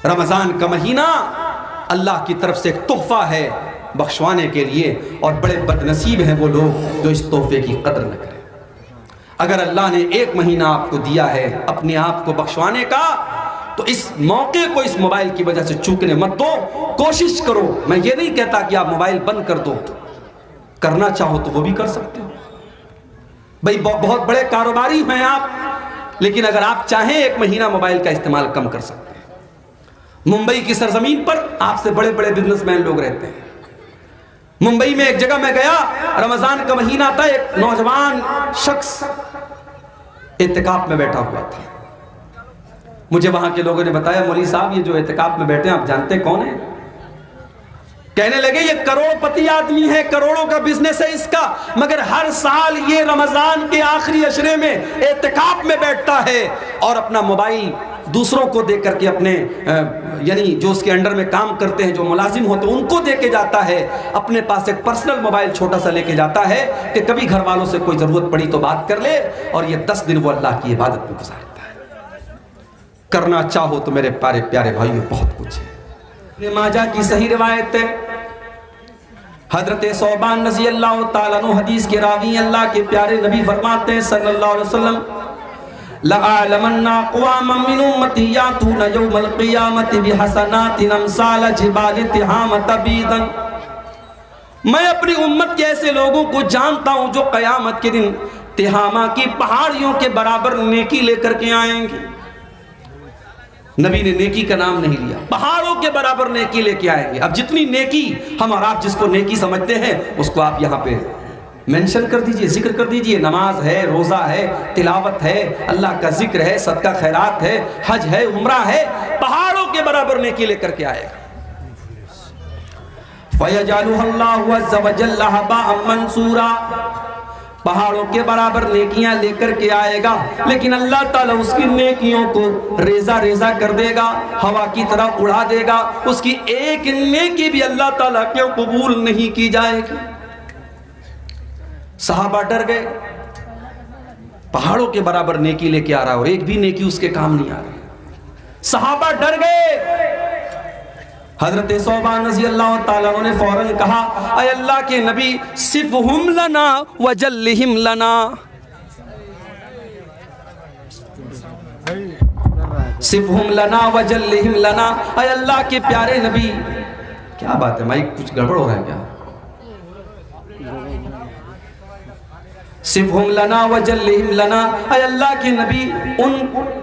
رمضان کا مہینہ اللہ کی طرف سے ایک تحفہ ہے بخشوانے کے لیے، اور بڑے بد نصیب ہیں وہ لوگ جو اس تحفے کی قدر نہ کریں۔ اگر اللہ نے ایک مہینہ آپ کو دیا ہے اپنے آپ کو بخشوانے کا، تو اس موقع کو اس موبائل کی وجہ سے چوکنے مت دو، کوشش کرو۔ میں یہ نہیں کہتا کہ آپ موبائل بند کر دو، کرنا چاہو تو وہ بھی کر سکتے ہو، بھئی بہت بڑے کاروباری ہیں آپ، لیکن اگر آپ چاہیں ایک مہینہ موبائل کا استعمال کم کر سکتے ہیں۔ ممبئی کی سرزمین پر آپ سے بڑے بڑے بزنس مین لوگ رہتے ہیں۔ ممبئی میں ایک جگہ میں گیا، رمضان کا مہینہ تھا، ایک نوجوان شخص اعتکاف میں بیٹھا ہوا تھا۔ مجھے وہاں کے لوگوں نے بتایا، مولوی صاحب یہ جو اعتکاف میں بیٹھے ہیں آپ جانتے کون ہیں؟ کہنے لگے یہ کروڑ پتی آدمی ہے، کروڑوں کا بزنس ہے اس کا، مگر ہر سال یہ رمضان کے آخری عشرے میں اعتکاف میں بیٹھتا ہے اور اپنا موبائل دوسروں کو دے کر کے اپنے یعنی جو اس کے انڈر میں کام کرتے ہیں، جو ملازم ہوتے ہیں، ان کو دے کے جاتا ہے، اپنے پاس ایک پرسنل موبائل چھوٹا سا لے کے جاتا ہے کہ کبھی گھر والوں سے کوئی ضرورت پڑی تو بات کر لے، اور یہ 10 دن وہ اللہ کی عبادت میں گزارتا ہے۔ کرنا چاہو تو میرے پیارے پیارے بھائیوں بہت کچھ ہے۔ ابن ماجہ کی صحیح روایت ہے، حضرت ثوبان رضی اللہ تعالیٰ عنہ حدیث کے راوی، اللہ کے پیارے نبی فرماتے ہیں صلی اللہ علیہ وسلم، لَأَعْلَمَنَّ أَقْوَامًا مِّنْ أُمَّتِي يَأْتُونَ يَوْمَ الْقِيَامَةِ بِحَسَنَاتٍ أَمْثَالَ جِبَالِ تِہَامَةَ بِيضًا۔ میں اپنی امت کے ایسے لوگوں کو جانتا ہوں جو قیامت کے دن تہامہ کی پہاڑیوں کے برابر نیکی لے کر کے آئیں گے۔ نبی نے نیکی کا نام نہیں لیا، پہاڑوں کے برابر نیکی لے کے آئیں گے۔ اب جتنی نیکی ہم اور آپ جس کو نیکی سمجھتے ہیں اس کو آپ یہاں پہ مینشن کر دیجئے، ذکر کر دیجئے۔ نماز ہے، روزہ ہے، تلاوت ہے، اللہ کا ذکر ہے، صدقہ خیرات ہے، حج ہے، عمرہ ہے، پہاڑوں کے برابر نیکی لے کر کے آئے گا۔ فَيَجْعَلُهَا اللَّهُ عَزَّ وَجَلَّ هَبَاءً مَنْثُورًا، پہاڑوں کے برابر نیکیاں لے کر کے آئے گا، لیکن اللہ تعالیٰ اس کی نیکیوں کو ریزہ ریزہ کر دے گا، ہوا کی طرح اڑا دے گا، اس کی ایک نیکی بھی اللہ تعالیٰ کے قبول نہیں کی جائے گی۔ صحابہ ڈر گئے، پہاڑوں کے برابر نیکی لے کے آ رہا ہے اور ایک بھی نیکی اس کے کام نہیں آ رہی۔ صحابہ ڈر گئے۔ حضرت ثوبان رضی اللہ تعالیٰ عنہ نے فوراً کہا، اے اللہ کے نبی صفہم لنا وجلہم لنا، صفہم لنا وجلہم لنا، اے اللہ کے پیارے نبی۔ کیا بات ہے مائک کچھ گڑبڑ ہو رہا ہے کیا؟ صفہم لنا وجلہم لنا، اے اللہ کے نبی ان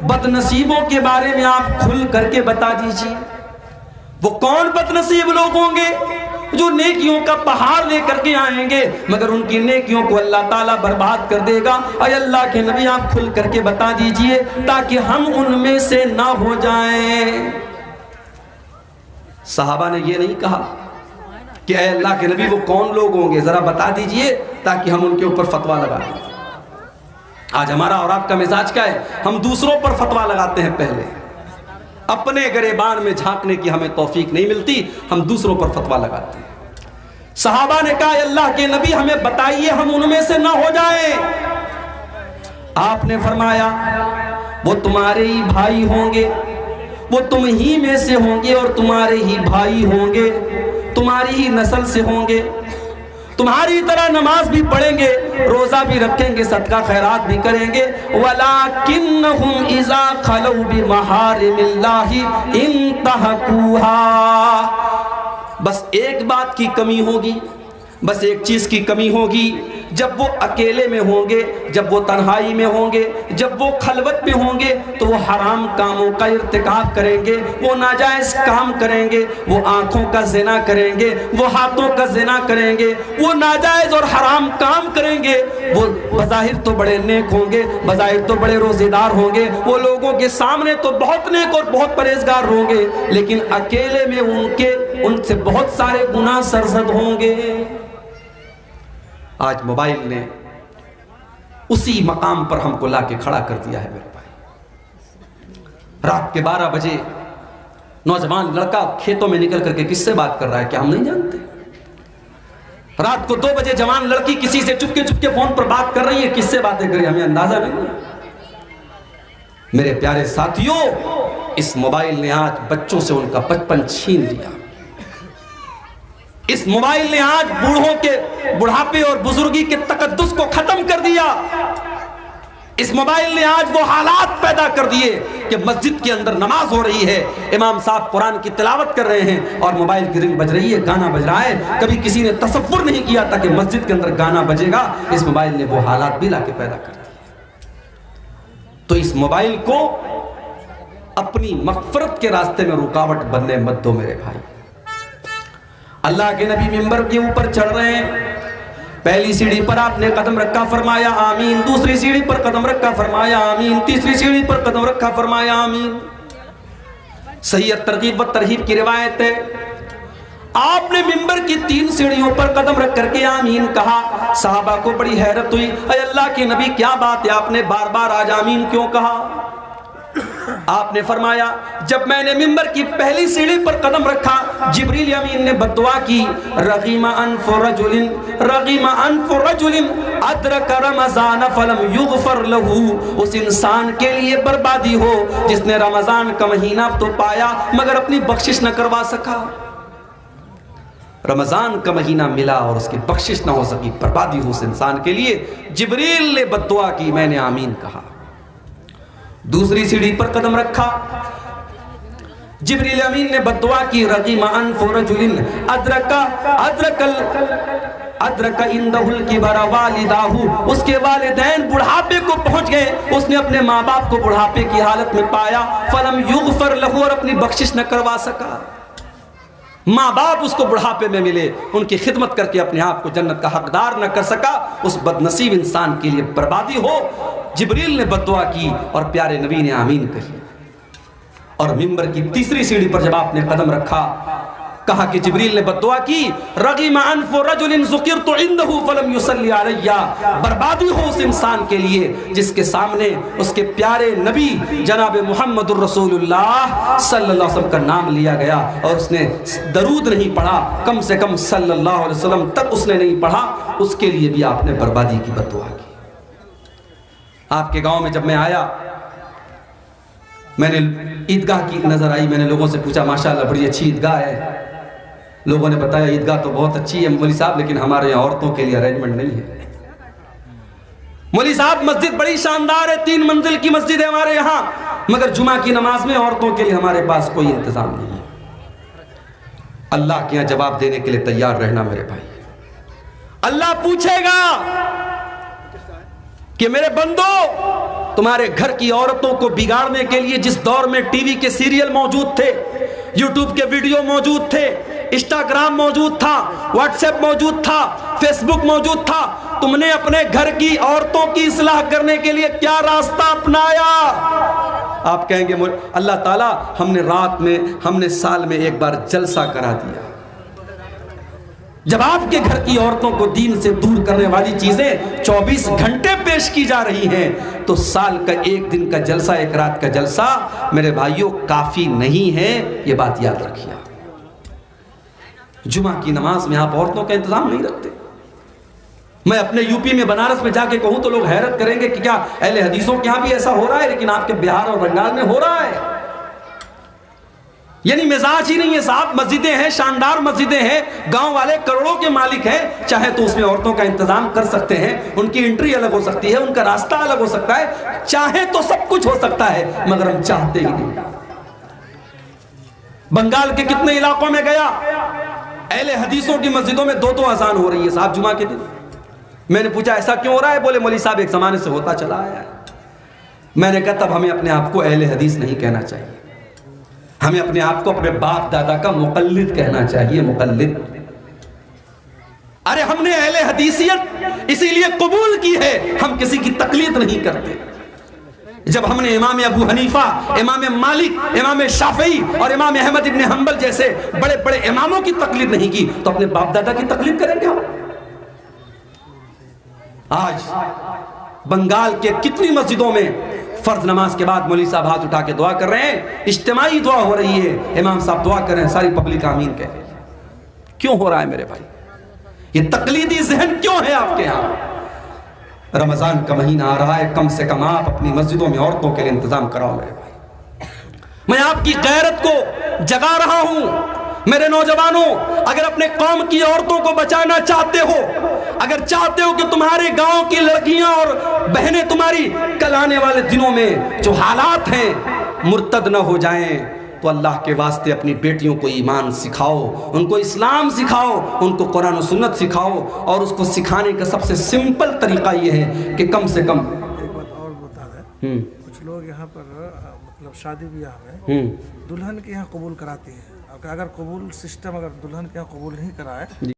بد نصیبوں کے بارے میں آپ کھل کر کے بتا دیجئے۔ وہ کون بد نصیب لوگ ہوں گے جو نیکیوں کا پہاڑ لے کر کے آئیں گے مگر ان کی نیکیوں کو اللہ تعالیٰ برباد کر دے گا؟ اے اللہ کے نبی آپ کھل کر کے بتا دیجئے تاکہ ہم ان میں سے نہ ہو جائیں۔ صحابہ نے یہ نہیں کہا کہ اے اللہ کے نبی وہ کون لوگ ہوں گے، ذرا بتا دیجئے تاکہ ہم ان کے اوپر فتویٰ لگا دیں۔ آج ہمارا اور آپ کا مزاج کیا ہے؟ ہم دوسروں پر فتویٰ لگاتے ہیں، پہلے اپنے گریبان میں جھانکنے کی ہمیں توفیق نہیں ملتی، ہم دوسروں پر فتویٰ لگاتے ہیں۔ صحابہ نے کہا اے اللہ کے نبی ہمیں بتائیے ہم ان میں سے نہ ہو جائیں۔ آپ نے فرمایا وہ تمہارے ہی بھائی ہوں گے، وہ تم ہی میں سے ہوں گے اور تمہارے ہی بھائی ہوں گے، تمہاری ہی نسل سے ہوں گے، تمہاری طرح نماز بھی پڑھیں گے، روزہ بھی رکھیں گے، صدقہ خیرات بھی کریں گے، وَلَكِنَّهُمْ إِذَا خَلَوْا بِمَحَارِمِ اللَّهِ انْتَهَكُوهَا۔ بس ایک بات کی کمی ہوگی، بس ایک چیز کی کمی ہوگی، جب وہ اکیلے میں ہوں گے، جب وہ تنہائی میں ہوں گے، جب وہ خلوت میں ہوں گے تو وہ حرام کاموں کا ارتکاب کریں گے، وہ ناجائز کام کریں گے، وہ آنکھوں کا زنا کریں گے، وہ ہاتھوں کا زنا کریں گے، وہ ناجائز اور حرام کام کریں گے۔ وہ بظاہر تو بڑے نیک ہوں گے، بظاہر تو بڑے روزے دار ہوں گے، وہ لوگوں کے سامنے تو بہت نیک اور بہت پرہیزگار ہوں گے، لیکن اکیلے میں ان سے بہت سارے گناہ سرزد ہوں گے۔ آج موبائل نے اسی مقام پر ہم کو لا کے کھڑا کر دیا ہے میرے بھائی۔ رات کے 12 بجے نوجوان لڑکا کھیتوں میں نکل کر کے کس سے بات کر رہا ہے کیا ہم نہیں جانتے؟ رات کو 2 بجے جوان لڑکی کسی سے چپکے چپکے فون پر بات کر رہی ہے، کس سے باتیں کر رہی ہے ہمیں اندازہ نہیں ہے۔ میرے پیارے ساتھیوں، اس موبائل نے آج بچوں سے ان کا بچپن چھین لیا۔ اس موبائل نے آج بوڑھوں کے بڑھاپے اور بزرگی کے تقدس کو ختم کر دیا۔ اس موبائل نے آج وہ حالات پیدا کر دیے کہ مسجد کے اندر نماز ہو رہی ہے، امام صاحب قرآن کی تلاوت کر رہے ہیں اور موبائل کی رنگ بج رہی ہے، گانا بج رہا ہے۔ کبھی کسی نے تصور نہیں کیا تھا کہ مسجد کے اندر گانا بجے گا۔ اس موبائل نے وہ حالات بھی لا کے پیدا کر دیے۔ تو اس موبائل کو اپنی مغفرت کے راستے میں رکاوٹ بننے مت دو میرے بھائی۔ اللہ کے نبی منبر کے اوپر چڑھ رہے ہیں، پہلی سیڑھی پر آپ نے قدم رکھا، فرمایا آمین، دوسری سیڑھی پر قدم رکھا، فرمایا آمین، تیسری سیڑھی پر قدم رکھا، فرمایا آمین۔ صحیح ترغیب و ترہیب کی روایت ہے، آپ نے منبر کی 3 سیڑھیوں پر قدم رکھ کر کے آمین کہا۔ صحابہ کو بڑی حیرت ہوئی، اے اللہ کے نبی کیا بات ہے، آپ نے بار بار آج آمین کیوں کہا؟ آپ نے فرمایا جب میں نے منبر کی پہلی سیڑھی پر قدم رکھا، جبریل امین نے بددعا کی، رغیم انف رجل ادرک رمضان فلم یغفر له، اس انسان کے لیے بربادی ہو جس نے رمضان کا مہینہ تو پایا مگر اپنی بخشش نہ کروا سکا۔ رمضان کا مہینہ ملا اور اس کی بخشش نہ ہو سکی، بربادی ہو اس انسان کے لیے۔ جبریل نے بددعا کی، میں نے آمین کہا۔ دوسری سیڑھی پر قدم رکھا، جبریل امین نے بددعا کی، رغیم انف رجل ادرک عندہ الکبر والداہ، اس کے والدین بڑھاپے کو پہنچ گئے، اس نے اپنے ماں باپ کو بڑھاپے کی حالت میں پایا، فلم یغفر لہ، اور اپنی بخشش نہ کروا سکا۔ ماں باپ اس کو بڑھاپے میں ملے، ان کی خدمت کر کے اپنے آپ کو جنت کا حقدار نہ کر سکا، اس بد نصیب انسان کے لیے بربادی ہو۔ جبریل نے بددعا کی اور پیارے نبی نے آمین کہی۔ اور منبر کی تیسری سیڑھی پر جب آپ نے قدم رکھا، کہا کہ جبریل نے بددعا کی، رغیم انف رجل ذکرت عنہ فلم یصلی علی، بربادی ہو اس انسان کے لیے جس کے سامنے اس کے پیارے نبی جناب محمد الرسول اللہ صلی اللہ علیہ وسلم کا نام لیا گیا اور اس نے درود نہیں پڑھا، کم سے کم صلی اللہ علیہ وسلم تک اس نے نہیں پڑھا، اس کے لیے بھی آپ نے بربادی کی بددعا کی۔ آپ کے گاؤں میں جب میں آیا، میں نے عیدگاہ کی نظر آئی، میں نے لوگوں سے پوچھا ماشاءاللہ بڑی اچھی عیدگاہ ہے۔ لوگوں نے بتایا عیدگاہ تو بہت اچھی ہے مولوی صاحب، لیکن ہمارے یہاں عورتوں کے لیے ارینجمنٹ نہیں ہے۔ مولوی صاحب مسجد بڑی شاندار ہے، 3 منزل کی مسجد ہے ہمارے یہاں، مگر جمعہ کی نماز میں عورتوں کے لیے ہمارے پاس کوئی انتظام نہیں ہے۔ اللہ کے یہاں جواب دینے کے لیے تیار رہنا میرے بھائی۔ اللہ پوچھے گا کہ میرے بندو، تمہارے گھر کی عورتوں کو بگاڑنے کے لیے جس دور میں ٹی وی کے سیریل موجود تھے، یوٹیوب کے ویڈیو موجود تھے، انسٹاگرام موجود تھا، واٹس ایپ موجود تھا، فیس بک موجود تھا، تم نے اپنے گھر کی عورتوں کی اصلاح کرنے کے لیے کیا راستہ اپنایا؟ آپ کہیں گے اللہ تعالیٰ ہم نے سال میں ایک بار جلسہ کرا دیا۔ جب آپ کے گھر کی عورتوں کو دین سے دور کرنے والی چیزیں 24 گھنٹے پیش کی جا رہی ہیں تو سال کا 1 دن کا جلسہ، 1 رات کا جلسہ میرے بھائیوں کافی نہیں ہے، یہ بات یاد رکھیے۔ جمعہ کی نماز میں آپ عورتوں کا انتظام نہیں رکھتے۔ میں اپنے یو پی میں بنارس میں جا کے کہوں تو لوگ حیرت کریں گے کہ کیا اہل حدیثوں کے ہاں بھی ایسا ہو رہا ہے، لیکن آپ کے بہار اور بنگال میں ہو رہا ہے۔ یعنی مزاج ہی نہیں ہے صاحب، مسجدیں ہیں، شاندار مسجدیں ہیں، گاؤں والے کروڑوں کے مالک ہیں، چاہے تو اس میں عورتوں کا انتظام کر سکتے ہیں، ان کی انٹری الگ ہو سکتی ہے، ان کا راستہ الگ ہو سکتا ہے، چاہے تو سب کچھ ہو سکتا ہے، مگر ہم چاہتے ہی نہیں۔ بنگال کے کتنے علاقوں میں گیا، اہل حدیثوں کی مسجدوں میں 2 اذان ہو رہی ہے صاحب جمعہ کے دن۔ میں نے پوچھا ایسا کیوں ہو رہا ہے؟ بولے مولوی صاحب ایک زمانے سے ہوتا چلا آیا ہے۔ میں نے کہا تب ہمیں اپنے آپ کو اہل حدیث نہیں کہنا چاہیے، ہمیں اپنے آپ کو اپنے باپ دادا کا مقلد کہنا چاہیے، مقلد۔ ارے ہم نے اہل حدیثیت اسی لیے قبول کی ہے، ہم کسی کی تقلید نہیں کرتے۔ جب ہم نے امام ابو حنیفہ، امام مالک، امام شافعی اور امام احمد ابن حنبل جیسے بڑے بڑے اماموں کی تقلید نہیں کی تو اپنے باپ دادا کی تقلید کریں گے ہم؟ آج بنگال کے کتنی مسجدوں میں فرض نماز کے بعد مولوی صاحب ہاتھ اٹھا کے دعا کر رہے ہیں، اجتماعی دعا ہو رہی ہے، امام صاحب دعا کر رہے ہیں، ساری پبلک آمین کہہ رہی ہے۔ کیوں ہو رہا ہے میرے بھائی؟ یہ تقلیدی ذہن کیوں ہے آپ کے ہاں؟ رمضان کا مہینہ آ رہا ہے، کم سے کم آپ اپنی مسجدوں میں عورتوں کے لیے انتظام کراؤ میرے بھائی۔ میں آپ کی غیرت کو جگا رہا ہوں۔ میرے نوجوانوں، اگر اپنے قوم کی عورتوں کو بچانا چاہتے ہو، اگر چاہتے ہو کہ تمہارے گاؤں کی لڑکیاں اور بہنیں تمہاری کل آنے والے دنوں میں جو حالات ہیں مرتد نہ ہو جائیں، تو اللہ کے واسطے اپنی بیٹیوں کو ایمان سکھاؤ، ان کو اسلام سکھاؤ، ان کو قرآن و سنت سکھاؤ، اور اس کو سکھانے کا سب سے سمپل طریقہ یہ ہے کہ کم سے کم ایک بات اور بتا دیں، کچھ لوگ یہاں پر مطلب شادی بیاہ میں دلہن کے یہاں قبول کراتے ہیں، اگر قبول سسٹم اگر دلہن کے یہاں قبول نہیں کرائے